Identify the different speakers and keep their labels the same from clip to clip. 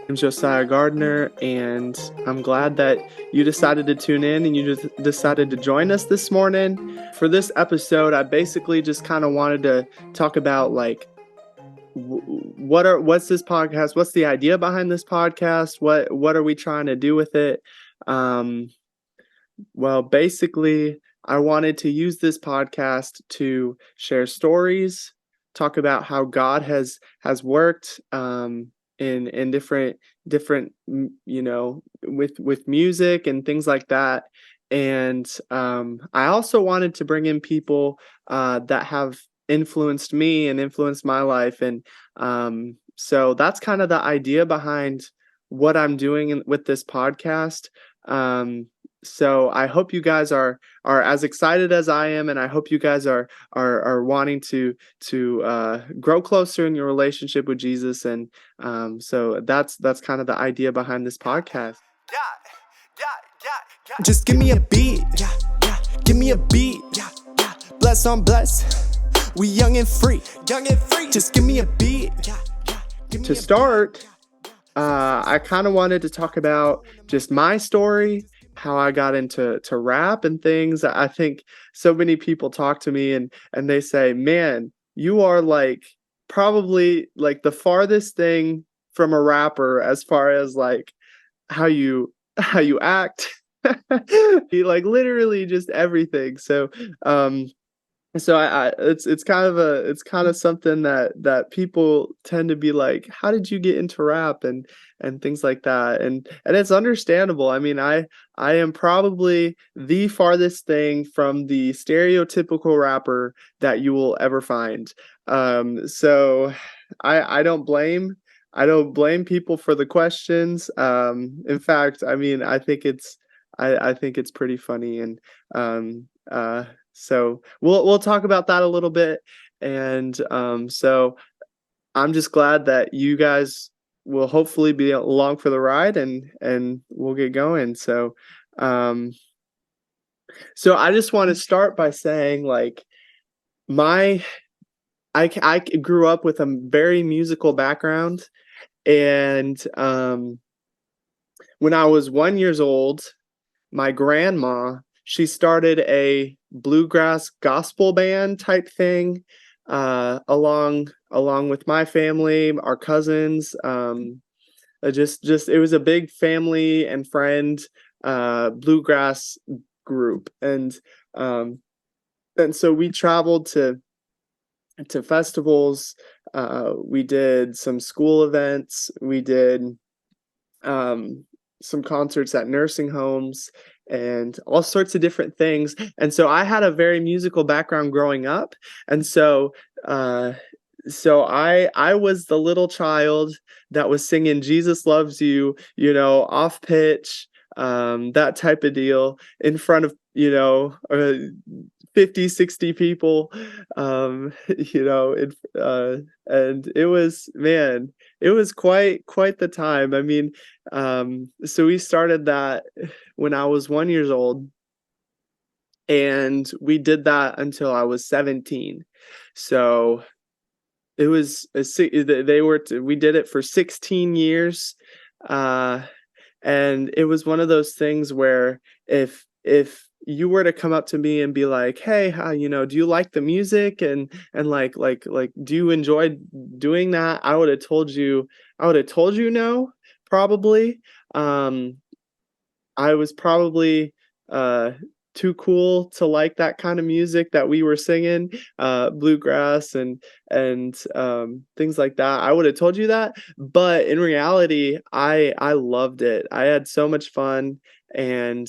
Speaker 1: I'm Josiah Gardiner, and I'm glad that you decided to tune in and you just decided to join us this morning. For this episode, I basically just kind of wanted to talk about what's this podcast? What's the idea behind this podcast? What are we trying to do with it? Um, well, basically, I wanted to use this podcast to share stories, talk about how God has worked in different with music and things like that. And I also wanted to bring in people that have influenced me and influenced my life, and so that's kind of the idea behind what I'm doing with this podcast. Um, so I hope you guys are as excited as I am, and I hope you guys are wanting to grow closer in your relationship with Jesus, and so that's kind of the idea behind this podcast.
Speaker 2: Just give me a beat, give me a beat, bless on bless, we young and free, just give me a beat.
Speaker 1: To start, I kind of wanted to talk about just my story, how I got into rap and things. I think so many people talk to me and they say, "Man, you are like probably like the farthest thing from a rapper as far as like how you act." Like literally just everything. So it's kind of something that people tend to be like, how did you get into rap and things like that, and it's understandable. I mean, I am probably the farthest thing from the stereotypical rapper that you will ever find. So I don't blame people for the questions. In fact, I mean, I think it's pretty funny, and um uh so we'll talk about that a little bit. And so I'm just glad that you guys will hopefully be along for the ride, and we'll get going. Um so I just want to start by saying, like, my I grew up with a very musical background, and when I was 1 years old, my grandma, she started a bluegrass gospel band type thing, along with my family, our cousins. Just it was a big family and friend bluegrass group, um, and so we traveled to festivals. We did some school events. We did um, some concerts at nursing homes and all sorts of different things. And so I had a very musical background growing up. And uh, so I was the little child that was singing Jesus Loves You, off pitch, that type of deal in front of, 50, 60 people, um, you know, it, and it was, man, it was quite the time. I mean, so we started that when I was 1 years old, and we did that until I was 17. So it was we did it for 16 years. Uh, and it was one of those things where if you were to come up to me and be like, "Hey, do you like the music, and like do you enjoy doing that?" I would have told you no, probably. Um, I was probably uh too cool to like that kind of music that we were singing, bluegrass and things like that. I would have told you that, but in reality, I loved it. I had so much fun, and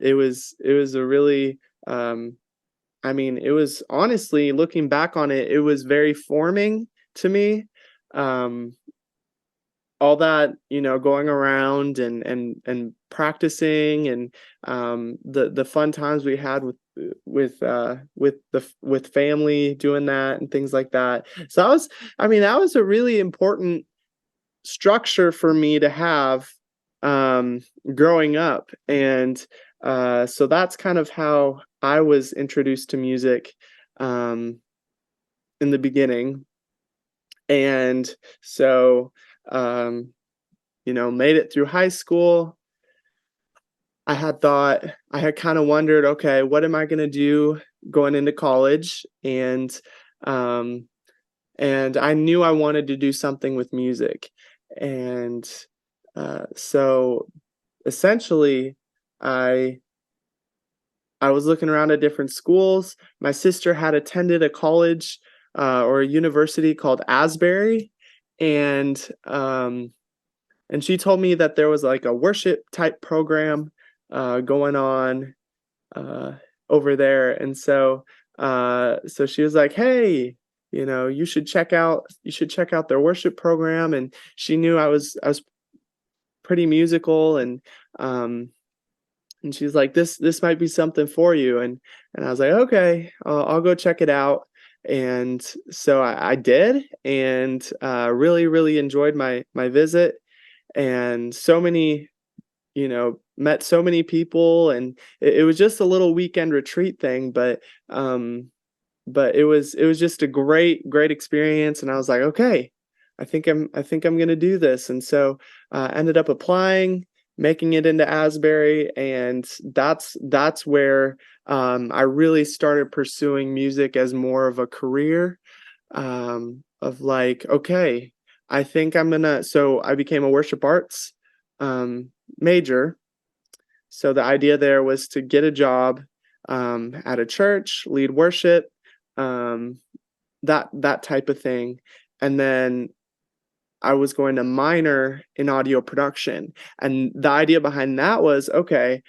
Speaker 1: it was a really I mean, it was honestly, looking back on it, it was very forming to me. Um, all that, going around and practicing, and the fun times we had with family doing that and things like that. So that was a really important structure for me to have growing up. And so that's kind of how I was introduced to music um in the beginning. And so um made it through high school. I had kind of wondered, okay, what am I going to do going into college? Um, and I knew I wanted to do something with music. And so essentially, I I was looking around at different schools. My sister had attended a college or a university called Asbury, and um, and she told me that there was like a worship type program going on uh, over there, and so she was like, "Hey, you should check out their worship program." And she knew I was pretty musical, um, and she's like, "This might be something for you." And I was like, "Okay, I'll go check it out." And so I did, and really really enjoyed my visit, and met so many people, and it was just a little weekend retreat thing, but it was just a great experience, and I was like, "Okay, I think I'm gonna do this." And so, ended up applying, making it into Asbury, and that's where, I really started pursuing music as more of a career, of like, "Okay, I think I'm gonna." So I became a worship arts, major. So the idea there was to get a job, at a church, lead worship, um, that type of thing, and then I was going to minor in audio production, and the idea behind that was, okay,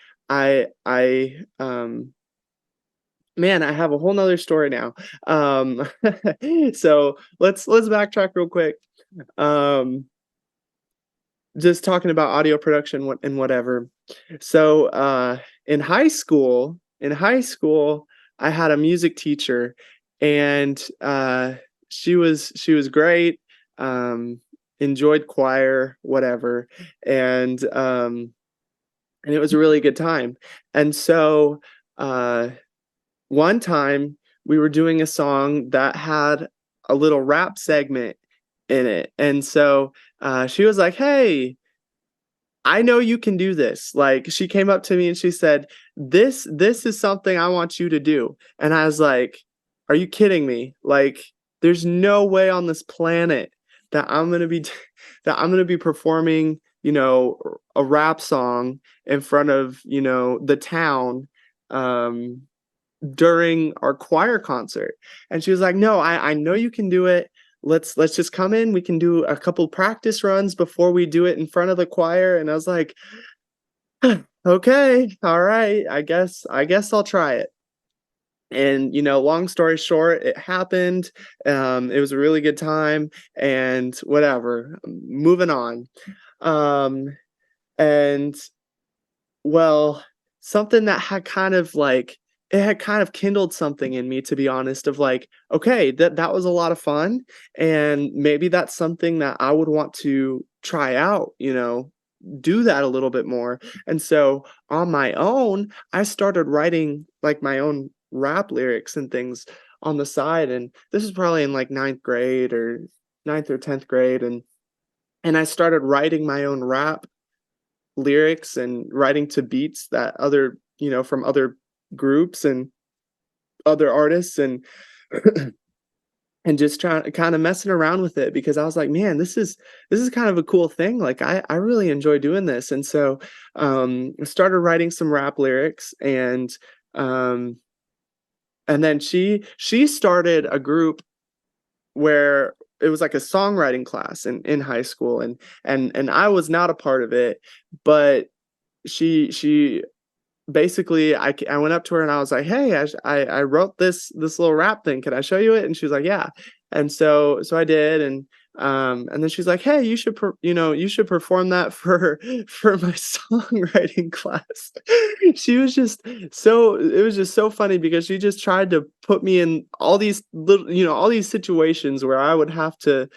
Speaker 1: man, I have a whole 'nother story now. Um, so let's backtrack real quick. Um, just talking about audio production and whatever. So, in high school, I had a music teacher, and she was great. Um, enjoyed choir, whatever, and and it was a really good time. And so, uh, one time we were doing a song that had a little rap segment in it, and so she was like, "Hey, I know you can do this." Like, she came up to me and she said, "This is something I want you to do." And I was like, "Are you kidding me? Like, there's no way on this planet that I'm gonna be that I'm gonna be performing, a rap song in front of, the town, um, during our choir concert." And she was like, "No, I know you can do it. Let's just come in. We can do a couple practice runs before we do it in front of the choir." And I was like, "Okay, all right. I guess I'll try it." And long story short, it happened. It was a really good time, and whatever. Moving on. Um, and Well, something that had kind of like it had kind of kindled something in me, to be honest, of like, okay, that was a lot of fun, and maybe that's something that I would want to try out, do that a little bit more. And so on my own, I started writing like my own rap lyrics and things on the side. And this is probably in like ninth or 10th grade. And I started writing my own rap lyrics and writing to beats that from other groups and other artists, and just trying kind of messing around with it, because I was like, man, this is kind of a cool thing. Like, I really enjoy doing this. And so I started writing some rap lyrics, um and then she started a group where it was like a songwriting class in high school, and I was not a part of it, but she basically, I went up to her and I was like, "Hey, I wrote this little rap thing. Can I show you it?" And she was like, "Yeah." And so I did, and then she's like, "Hey, you should perform that for for my songwriting class." She was just so It was just so funny, because she just tried to put me in all these situations where I would have to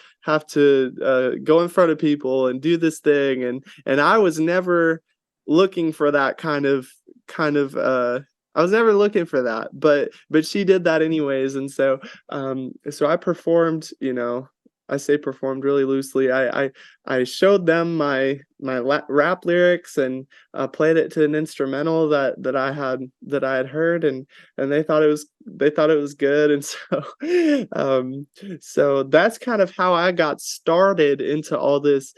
Speaker 1: go in front of people and do this thing, and I was never looking for that kind of I was never looking for that, but she did that anyways. And so I performed, I say performed really loosely. I showed them rap lyrics and played it to an instrumental that I had heard, and they thought it was good, and so that's kind of how I got started into all this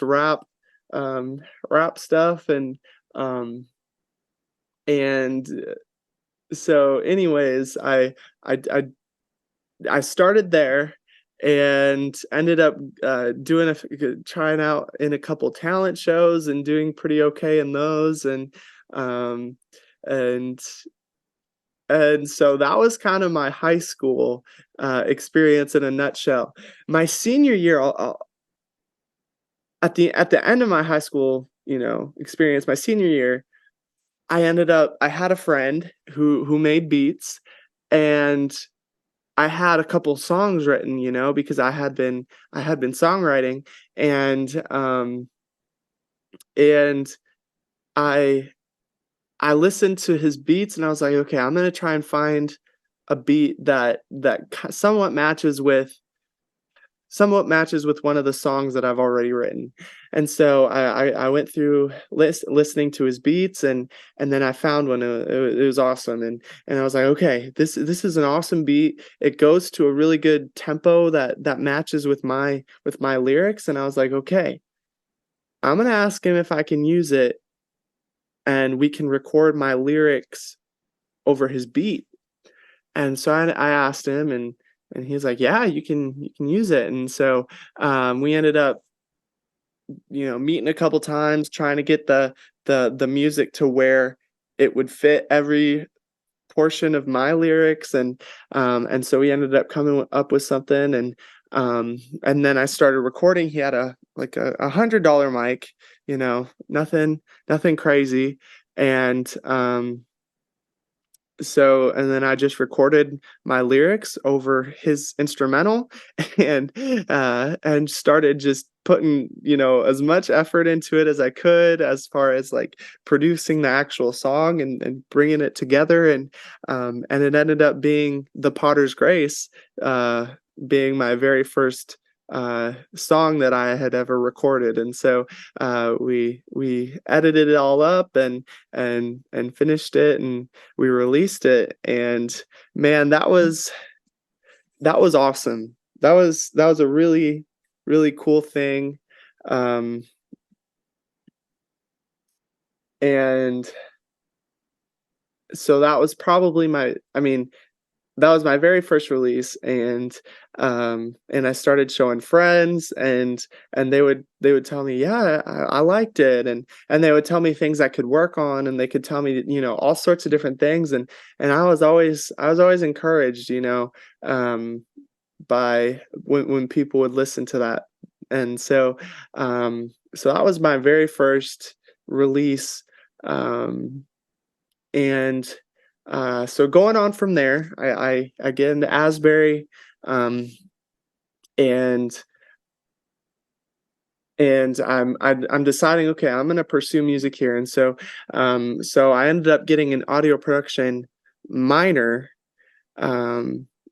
Speaker 1: rap stuff, um and so anyways, I I started there and ended up trying out in a couple talent shows and doing pretty okay in those, um and and so that was kind of my high school experience in a nutshell. My senior year, at the end of my high school, experience, my senior year, I had a friend who made beats, and I had a couple songs written, because I had been songwriting, and and I I listened to his beats, and I was like, okay, I'm gonna try and find a beat that somewhat matches with one of the songs that I've already written. And so I went through listening to his beats, and then I found one. It was awesome, and I was like, okay, this is an awesome beat. It goes to a really good tempo that matches with my lyrics, and I was like, okay, I'm gonna ask him if I can use it, and we can record my lyrics over his beat. And so I asked him, and he was like, yeah, you can use it. And so we ended up, meeting a couple times, trying to get the music to where it would fit every portion of my lyrics, and so we ended up coming up with something, and then I started recording. He had a $100 mic, nothing crazy, and and then I just recorded my lyrics over his instrumental, and started just putting, as much effort into it as I could, as far as like producing the actual song and bringing it together, and it ended up being The Potter's Grace, uh, being my very first song that I had ever recorded. And so we edited it all up, and finished it, and we released it, and man, that was awesome. That was a really, really cool thing. Um, and so that was probably that was my very first release, and I started showing friends, and they would tell me, yeah, I liked it, and they would tell me things I could work on, and they could tell me, all sorts of different things, and I was always encouraged, um, by when people would listen to that. And so that was my very first release, um, and so going on from there, I get into Asbury, um, and I'm deciding, okay, I'm gonna pursue music here, and so I ended up getting an audio production minor,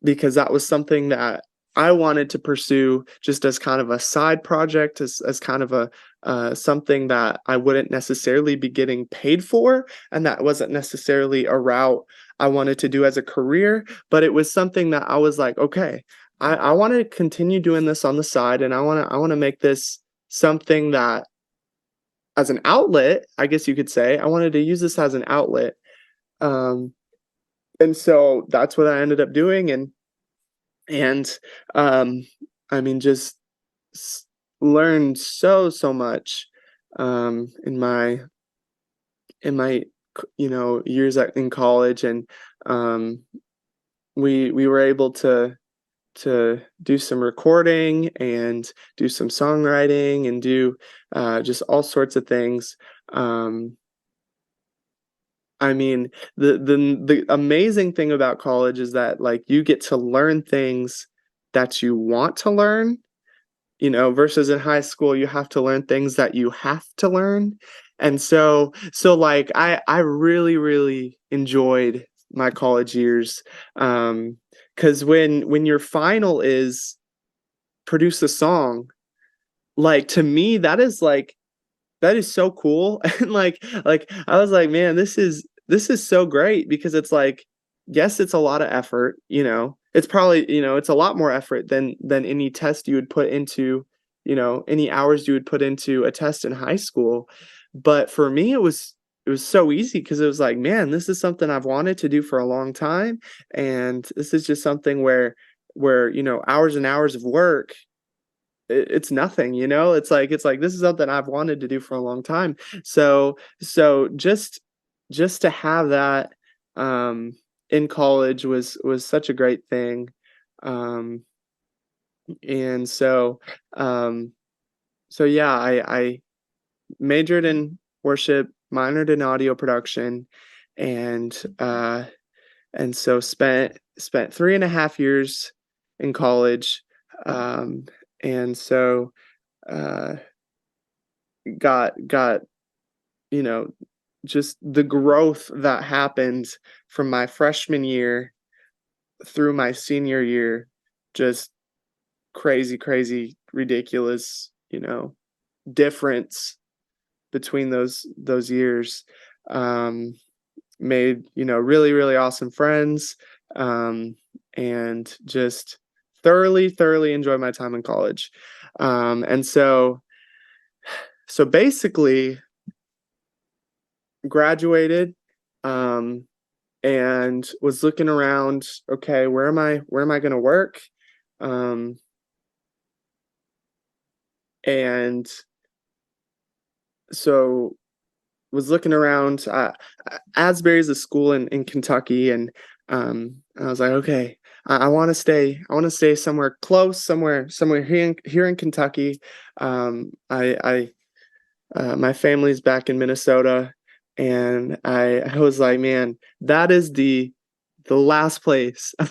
Speaker 1: because that was something that I wanted to pursue just as kind of a side project, as kind of a something that I wouldn't necessarily be getting paid for, and that wasn't necessarily a route I wanted to do as a career, but it was something that I was like, okay, I want to continue doing this on the side, and I want to make this something that, as an outlet, I guess you could say, I wanted to use this as an outlet. Um, and so that's what I ended up doing, and um just s- learned so much in my years in college, and um we were able to do some recording and do some songwriting and do just all sorts of things. um I mean, the amazing thing about college is that, like, you get to learn things that you want to learn, versus in high school, you have to learn things that you have to learn. And like, I really, really enjoyed my college years, because when your final is produce a song, like, to me, that is so cool. And I was like, man, this is so great because it's like, yes, it's a lot of effort, it's probably, it's a lot more effort than any test you would put into, any hours you would put into a test in high school. But for me, it was so easy because it was like, man, this is something I've wanted to do for a long time, and this is just something where hours and hours of work, it's nothing, it's like this is something I've wanted to do for a long time. So just to have that um in college was such a great thing. um and um so yeah, I majored in worship, minored in audio production, and so spent 3.5 years in college. And so uh, got you know just the growth that happened from my freshman year through my senior year, just crazy ridiculous, difference between those years. um Made, really awesome friends, and just thoroughly enjoyed my time in college. And so basically graduated, um, and was looking around, okay, where am I gonna work? Um, and so was looking around. Asbury's a school in Kentucky, and I was like, okay, I want to stay. I want to stay somewhere close, somewhere here in Kentucky. I My family's back in Minnesota, and I was like, man, that is the last place I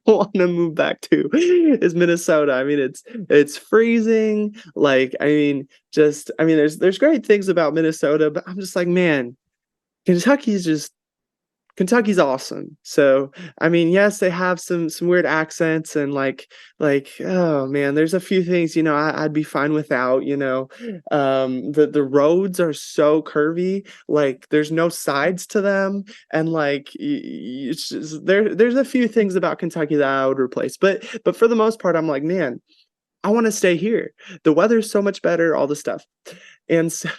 Speaker 1: want to move back to is Minnesota. I mean, it's freezing. Like, I mean, there's great things about Minnesota, but I'm just like, man, Kentucky's just Kentucky's awesome. So, I mean, yes, they have some weird accents, and oh man, there's a few things, I'd be fine without, the roads are so curvy, like there's no sides to them, and it's just, there's a few things about Kentucky that I would replace. But for the most part, I'm like, man, I want to stay here. The weather's so much better, all the stuff. And so,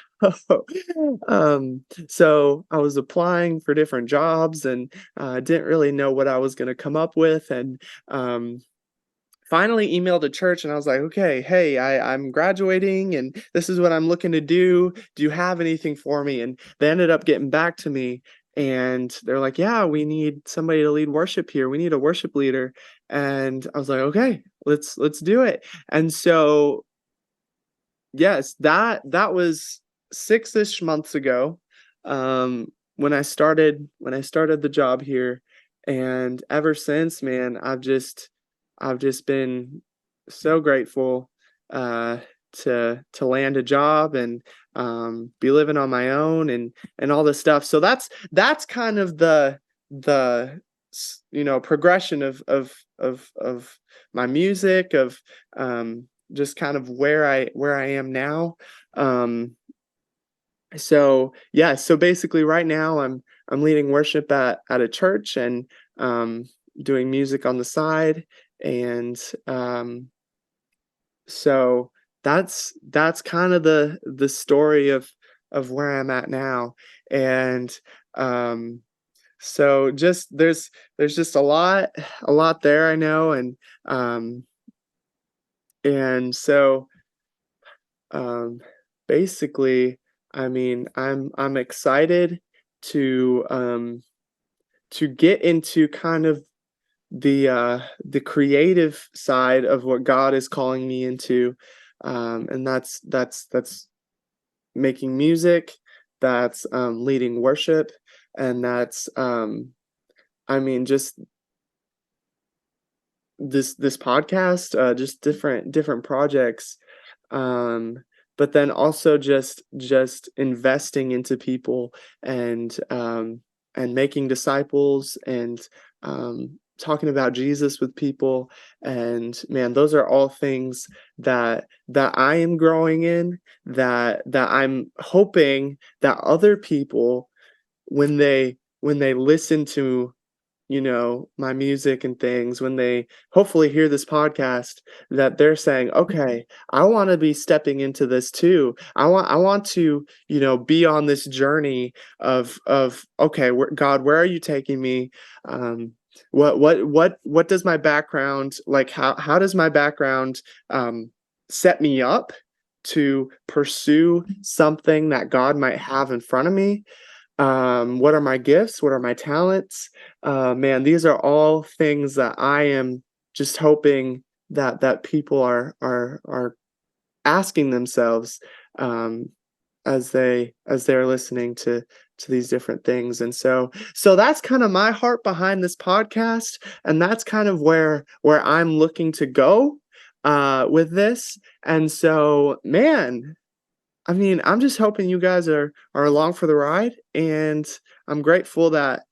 Speaker 1: so I was applying for different jobs, and didn't really know what I was going to come up with. And finally emailed a church, and I was like, okay, hey, I'm graduating, and this is what I'm looking to do. Do you have anything for me? And they ended up getting back to me, and they're like, yeah, we need somebody to lead worship here. We need a worship leader. And I was like, okay, let's do it. And so yes, that was 6-ish months ago, when I started the job here, and ever since, man, I've just been so grateful, uh, to land a job, and be living on my own, and all this stuff. So that's kind of the progression of my music, of just kind of where I am now. Um, so yeah, so basically right now I'm leading worship at a church, and um, doing music on the side. And so that's kind of the story of where I'm at now. And um, so just there's just a lot there, I know. And so um basically, I mean, I'm excited to get into kind of the creative side of what God is calling me into. And that's making music, that's leading worship, and that's I mean, just this podcast, just different projects. um but then also just investing into people, and making disciples, and talking about Jesus with people. And man, those are all things that I am growing in, that I'm hoping that other people, when they listen to, my music and things, when they hopefully hear this podcast, that they're saying, okay, I want to be stepping into this too. I want to, be on this journey of okay, God, where are you taking me? Um, what does my background, like, how does my background set me up to pursue something that God might have in front of me? What are my gifts? What are my talents? Man, these are all things that I am just hoping that people are asking themselves, um, as they're listening to these different things. And so that's kind of my heart behind this podcast, and that's kind of where I'm looking to go with this. And so, man, I mean, I'm just hoping you guys are along for the ride, and I'm grateful that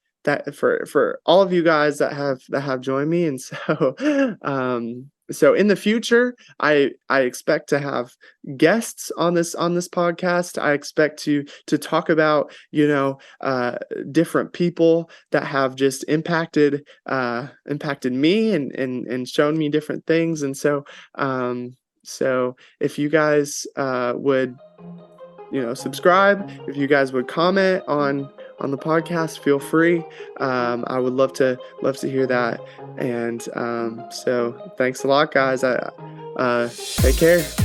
Speaker 1: for all of you guys that have joined me. And so so in the future, I expect to have guests on this podcast. I expect to talk about, different people that have just impacted me and shown me different things. And so if you guys would, subscribe, if you guys would comment on the podcast, feel free. I would love to hear that. And so thanks a lot, guys. Take care.